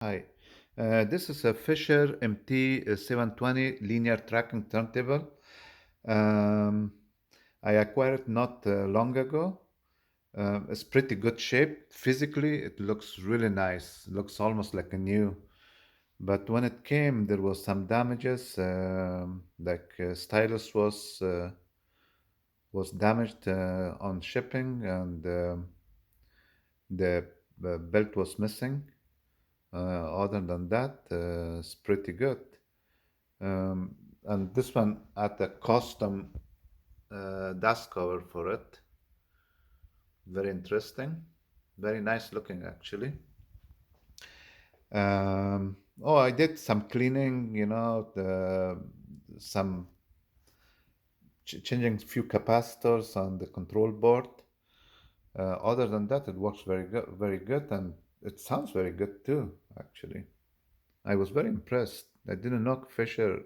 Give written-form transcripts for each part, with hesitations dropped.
Hi, this is a Fisher MT-720 linear tracking turntable. Um, I acquired it not long ago. It's pretty good shape. Physically, it looks really nice. Looks almost like a new. But when it came, there was some damages. Like stylus was damaged on shipping, and the belt was missing. Other than that, it's pretty good. Um, and this one had a custom dust cover for it. Very interesting. Very nice looking, actually. I did some cleaning, some changing few capacitors on the control board. Other than that, it works very good, and it sounds very good too, actually. I was very impressed. I didn't know Fisher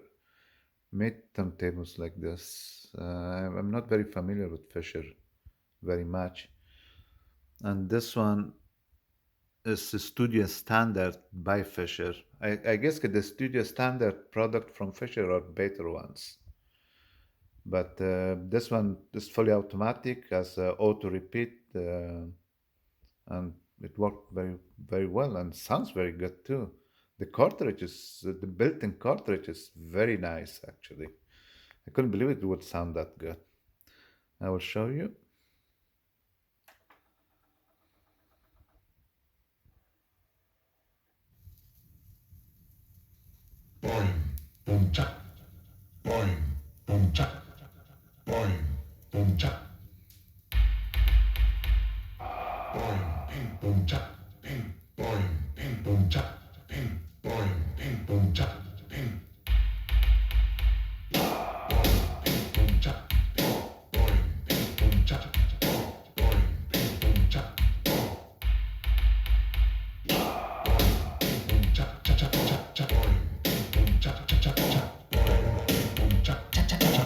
made turntables like this. I'm not very familiar with Fisher very much. And this one is a studio standard by Fisher. I guess the studio standard product from Fisher are better ones. But this one is fully automatic, has auto repeat, and it worked very well and sounds very good too. The built-in cartridge is very nice actually. I couldn't believe it would sound that good. I will show you. Boing, boom, cha. Boing, boom, cha. Boing, boom, cha. Boing, ping, boom, cha. Ping, boing, ping, boom, cha. Ping, boing, ping, boom, cha. Ping, ping, boom, cha. Ping, boing, ping, boom, cha. Boing, ping, boom, cha. Boing, ping, boom, cha. Cha, cha, cha, cha. Boing, ping, boom, cha. Cha, cha, cha. Boing, ping, boom, cha. Cha, cha, cha, cha.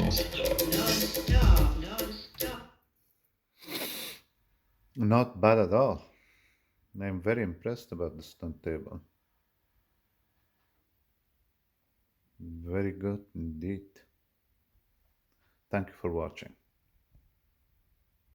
Non-stop, non-stop. Not bad at all. I'm very impressed about this turntable. Very good indeed. Thank you for watching.